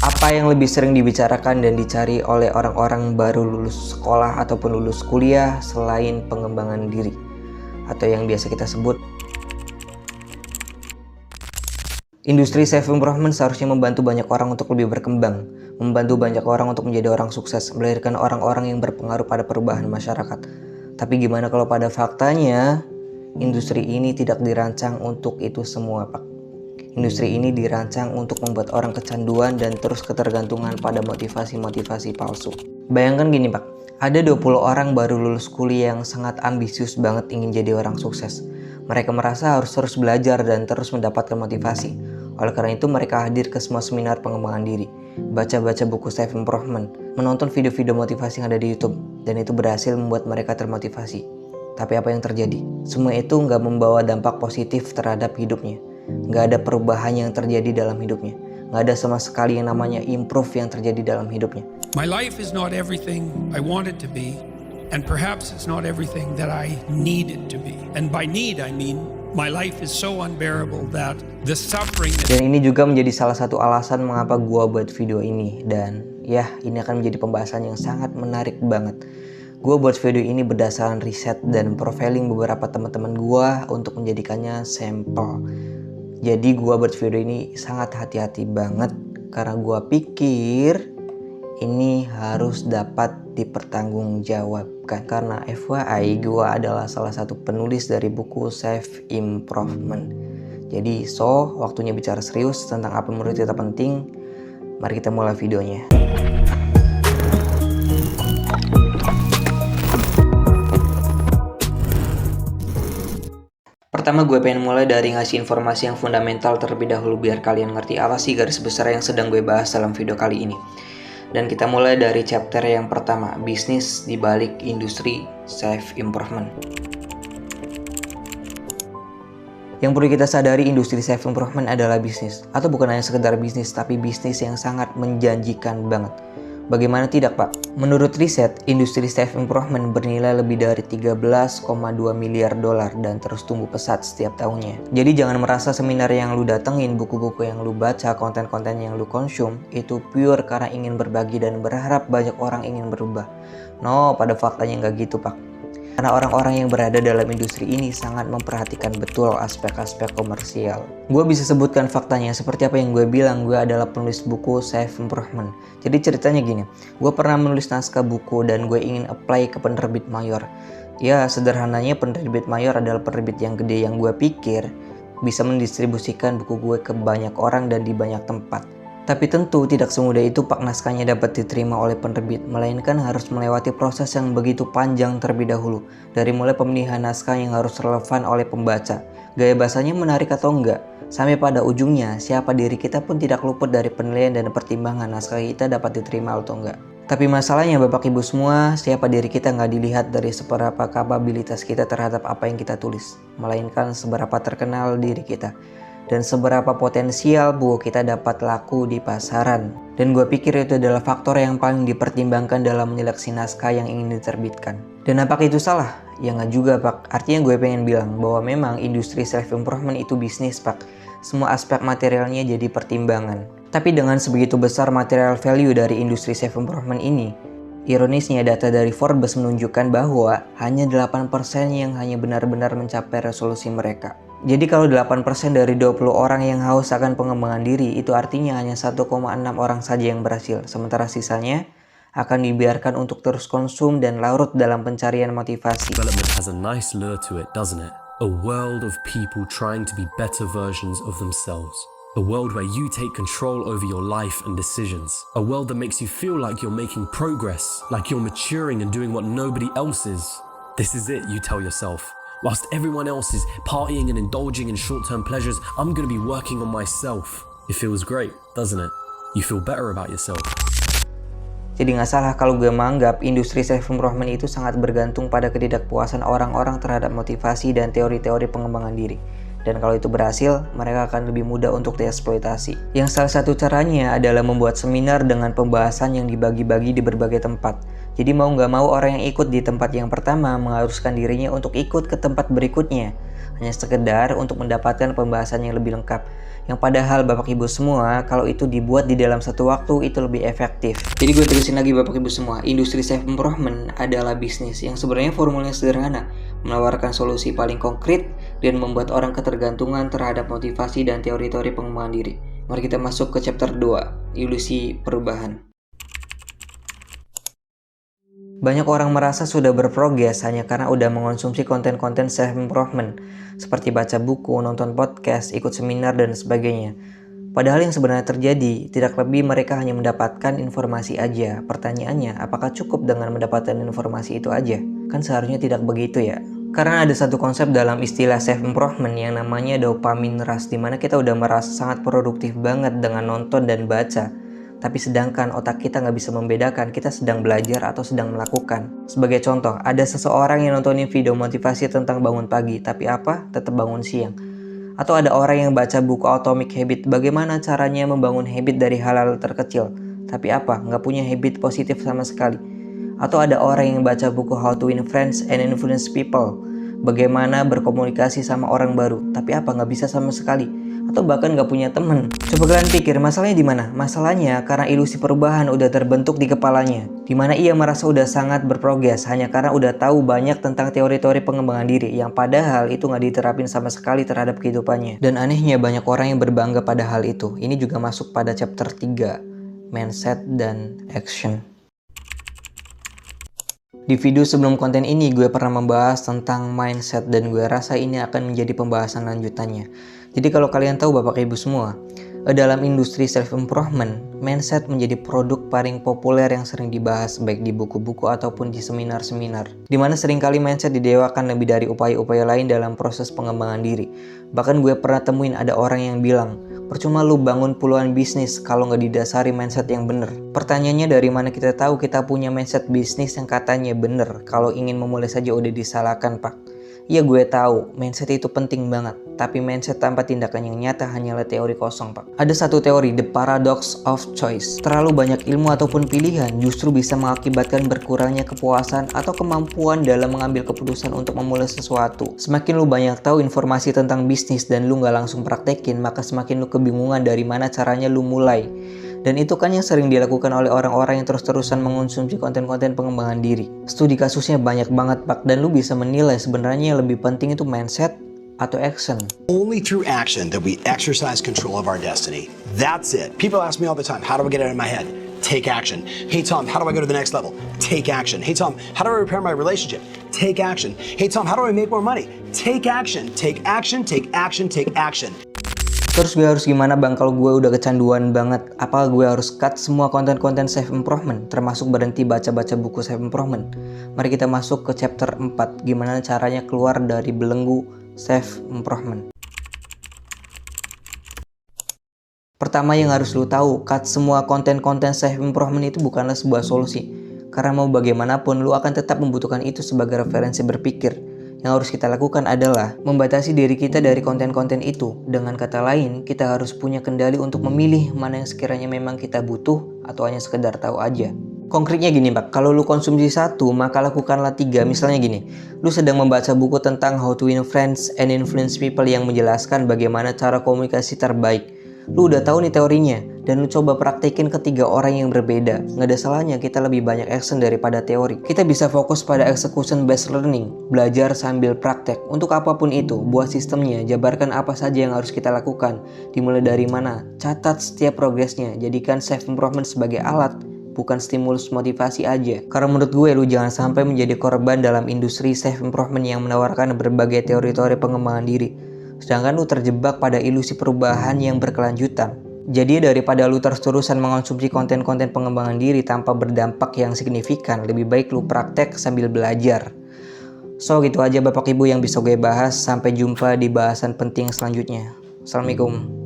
Apa yang lebih sering dibicarakan dan dicari oleh orang-orang baru lulus sekolah ataupun lulus kuliah selain pengembangan diri, atau yang biasa kita sebut industri self-improvement seharusnya membantu banyak orang untuk lebih berkembang, membantu banyak orang untuk menjadi orang sukses, melahirkan orang-orang yang berpengaruh pada perubahan masyarakat. Tapi gimana kalau pada faktanya, industri ini tidak dirancang untuk itu semua, Pak. Industri ini dirancang untuk membuat orang kecanduan dan terus ketergantungan pada motivasi-motivasi palsu. Bayangkan gini, Pak. Ada 20 orang baru lulus kuliah yang sangat ambisius banget ingin jadi orang sukses. Mereka merasa harus terus belajar dan terus mendapatkan motivasi. Oleh karena itu mereka hadir ke semua seminar pengembangan diri, baca-baca buku self-improvement, menonton video-video motivasi yang ada di YouTube, dan itu berhasil membuat mereka termotivasi. Tapi apa yang terjadi? Semua itu nggak membawa dampak positif terhadap hidupnya. Nggak ada perubahan yang terjadi dalam hidupnya. Nggak ada sama sekali yang namanya improve yang terjadi dalam hidupnya. My life is not everything I want it to be, and perhaps it's not everything that I need it to be. And by need, I mean my life is so unbearable that the suffering... Dan ini juga menjadi salah satu alasan mengapa gua buat video ini. Dan ya, ini akan menjadi pembahasan yang sangat menarik banget. Gue buat video ini berdasarkan riset dan profiling beberapa teman-teman gue untuk menjadikannya sampel. Jadi gue buat video ini sangat hati-hati banget karena gue pikir ini harus dapat dipertanggungjawabkan. Karena FYI gue adalah salah satu penulis dari buku Self Improvement. Jadi waktunya bicara serius tentang apa menurut kita penting. Mari kita mulai videonya. Pertama gue pengen mulai dari ngasih informasi yang fundamental terlebih dahulu biar kalian ngerti apa sih garis besar yang sedang gue bahas dalam video kali ini. Dan kita mulai dari chapter yang pertama, bisnis di balik industri self-improvement. Yang perlu kita sadari, industri self-improvement adalah bisnis. Atau bukan hanya sekedar bisnis, tapi bisnis yang sangat menjanjikan banget. Bagaimana tidak, Pak? Menurut riset, industri self-improvement bernilai lebih dari 13,2 miliar dolar dan terus tumbuh pesat setiap tahunnya. Jadi jangan merasa seminar yang lu datengin, buku-buku yang lu baca, konten-konten yang lu konsum, itu pure karena ingin berbagi dan berharap banyak orang ingin berubah. No, pada faktanya nggak gitu, Pak. Karena orang-orang yang berada dalam industri ini sangat memperhatikan betul aspek-aspek komersial. Gue bisa sebutkan faktanya seperti apa yang gue bilang, gue adalah penulis buku self-improvement. Jadi ceritanya gini, gue pernah menulis naskah buku dan gue ingin apply ke penerbit mayor. Ya sederhananya penerbit mayor adalah penerbit yang gede yang gue pikir bisa mendistribusikan buku gue ke banyak orang dan di banyak tempat. Tapi tentu tidak semudah itu Pak naskahnya dapat diterima oleh penerbit, melainkan harus melewati proses yang begitu panjang terlebih dahulu. Dari mulai pemilihan naskah yang harus relevan oleh pembaca, gaya bahasanya menarik atau enggak, sampai pada ujungnya siapa diri kita pun tidak luput dari penilaian dan pertimbangan naskah kita dapat diterima atau enggak. Tapi masalahnya Bapak Ibu semua, siapa diri kita nggak dilihat dari seberapa kapabilitas kita terhadap apa yang kita tulis, melainkan seberapa terkenal diri kita. Dan seberapa potensial buku kita dapat laku di pasaran. Dan gue pikir itu adalah faktor yang paling dipertimbangkan dalam menyeleksi naskah yang ingin diterbitkan. Dan apakah itu salah? Ya nggak juga, Pak. Artinya gue pengen bilang bahwa memang industri self-improvement itu bisnis, Pak. Semua aspek materialnya jadi pertimbangan. Tapi dengan sebegitu besar material value dari industri self-improvement ini, ironisnya data dari Forbes menunjukkan bahwa hanya 8% yang hanya benar-benar mencapai resolusi mereka. Jadi kalau 8% dari 20 orang yang haus akan pengembangan diri, itu artinya hanya 1,6 orang saja yang berhasil. Sementara sisanya akan dibiarkan untuk terus konsum dan larut dalam pencarian motivasi. Development has a nice lure to it, doesn't it? A world of people trying to be better versions of themselves. A world where you take control over your life and decisions. A world that makes you feel like you're making progress, like you're maturing and doing what nobody else is. This is it, you tell yourself. Whilst everyone else is partying and indulging in short-term pleasures, I'm going to be working on myself. It feels great, doesn't it? You feel better about yourself. Jadi nggak salah kalau gue menganggap industri self-improvement itu sangat bergantung pada ketidakpuasan orang-orang terhadap motivasi dan teori-teori pengembangan diri. Dan kalau itu berhasil, mereka akan lebih mudah untuk dieksploitasi. Yang salah satu caranya adalah membuat seminar dengan pembahasan yang dibagi-bagi di berbagai tempat. Jadi mau nggak mau orang yang ikut di tempat yang pertama mengharuskan dirinya untuk ikut ke tempat berikutnya, hanya sekedar untuk mendapatkan pembahasan yang lebih lengkap. Yang padahal Bapak Ibu semua, kalau itu dibuat di dalam satu waktu itu lebih efektif. Jadi gue terusin lagi Bapak Ibu semua, industri self-improvement adalah bisnis yang sebenarnya formulanya sederhana, menawarkan solusi paling konkret dan membuat orang ketergantungan terhadap motivasi dan teori-teori pengembangan diri. Mari kita masuk ke chapter 2, ilusi perubahan. Banyak orang merasa sudah berprogres hanya karena udah mengonsumsi konten-konten self-improvement, seperti baca buku, nonton podcast, ikut seminar, dan sebagainya. Padahal yang sebenarnya terjadi, tidak lebih mereka hanya mendapatkan informasi aja. Pertanyaannya, apakah cukup dengan mendapatkan informasi itu aja? Kan seharusnya tidak begitu ya. Karena ada satu konsep dalam istilah self-improvement yang namanya dopamine rush, dimana kita udah merasa sangat produktif banget dengan nonton dan baca. Tapi sedangkan otak kita nggak bisa membedakan kita sedang belajar atau sedang melakukan. Sebagai contoh, ada seseorang yang nontonin video motivasi tentang bangun pagi, tapi apa? Tetap bangun siang. Atau ada orang yang baca buku Atomic Habit, bagaimana caranya membangun habit dari hal-hal terkecil, tapi apa? Nggak punya habit positif sama sekali. Atau ada orang yang baca buku How to Win Friends and Influence People, bagaimana berkomunikasi sama orang baru, tapi apa? Nggak bisa sama sekali. Atau bahkan gak punya temen. Coba kalian pikir masalahnya di mana? Masalahnya karena ilusi perubahan udah terbentuk di kepalanya, dimana ia merasa udah sangat berprogres hanya karena udah tahu banyak tentang teori-teori pengembangan diri yang padahal itu gak diterapin sama sekali terhadap kehidupannya. Dan anehnya banyak orang yang berbangga pada hal itu. Ini juga masuk pada chapter 3, mindset dan action. Di video sebelum konten ini gue pernah membahas tentang mindset dan gue rasa ini akan menjadi pembahasan lanjutannya. Jadi kalau kalian tahu Bapak Ibu semua, dalam industri self-improvement, mindset menjadi produk paling populer yang sering dibahas baik di buku-buku ataupun di seminar-seminar. Dimana seringkali mindset didewakan lebih dari upaya-upaya lain dalam proses pengembangan diri. Bahkan gue pernah temuin ada orang yang bilang, percuma lu bangun puluhan bisnis kalau nggak didasari mindset yang bener. Pertanyaannya dari mana kita tahu kita punya mindset bisnis yang katanya bener kalau ingin memulai saja udah disalahkan Pak? Ya gue tahu, mindset itu penting banget. Tapi mindset tanpa tindakan yang nyata hanyalah teori kosong Pak. Ada satu teori, the paradox of choice. Terlalu banyak ilmu ataupun pilihan justru bisa mengakibatkan berkurangnya kepuasan atau kemampuan dalam mengambil keputusan untuk memulai sesuatu. Semakin lu banyak tahu informasi tentang bisnis dan lu nggak langsung praktekin, maka semakin lu kebingungan dari mana caranya lu mulai. Dan itu kan yang sering dilakukan oleh orang-orang yang terus-terusan mengonsumsi konten-konten pengembangan diri. Studi kasusnya banyak banget Pak, dan lu bisa menilai sebenarnya yang lebih penting itu mindset atau action. Only through action that we exercise control of our destiny. That's it. People ask me all the time, how do I get it out of my head? Take action. Hey Tom, how do I go to the next level? Take action. Hey Tom, how do I repair my relationship? Take action. Hey Tom, how do I make more money? Take action. Take action. Take action. Take action. Terus gue harus gimana bang kalau gue udah kecanduan banget? Apa gue harus cut semua konten-konten self-improvement, termasuk berhenti baca-baca buku self-improvement? Mari kita masuk ke chapter 4, gimana caranya keluar dari belenggu self-improvement. Pertama yang harus lu tahu, cut semua konten-konten self-improvement itu bukanlah sebuah solusi. Karena mau bagaimanapun, lu akan tetap membutuhkan itu sebagai referensi berpikir. Yang harus kita lakukan adalah membatasi diri kita dari konten-konten itu. Dengan kata lain, kita harus punya kendali untuk memilih mana yang sekiranya memang kita butuh atau hanya sekedar tahu aja. Konkretnya gini Pak, kalau lu konsumsi 1, maka lakukanlah 3. Misalnya gini, lu sedang membaca buku tentang How to Win Friends and Influence People yang menjelaskan bagaimana cara komunikasi terbaik. Lu udah tahu nih teorinya, dan lu coba praktekin ke 3 orang yang berbeda. Nggak ada salahnya kita lebih banyak action daripada teori. Kita bisa fokus pada execution based learning, belajar sambil praktek. Untuk apapun itu, buat sistemnya, jabarkan apa saja yang harus kita lakukan. Dimulai dari mana, catat setiap progresnya, jadikan self-improvement sebagai alat, bukan stimulus motivasi aja. Karena menurut gue, lu jangan sampai menjadi korban dalam industri self-improvement yang menawarkan berbagai teori-teori pengembangan diri. Sedangkan lu terjebak pada ilusi perubahan yang berkelanjutan. Jadi daripada lu terus-terusan mengonsumsi konten-konten pengembangan diri tanpa berdampak yang signifikan, lebih baik lu praktek sambil belajar. So gitu aja Bapak Ibu yang bisa gue bahas. Sampai jumpa di bahasan penting selanjutnya. Assalamualaikum.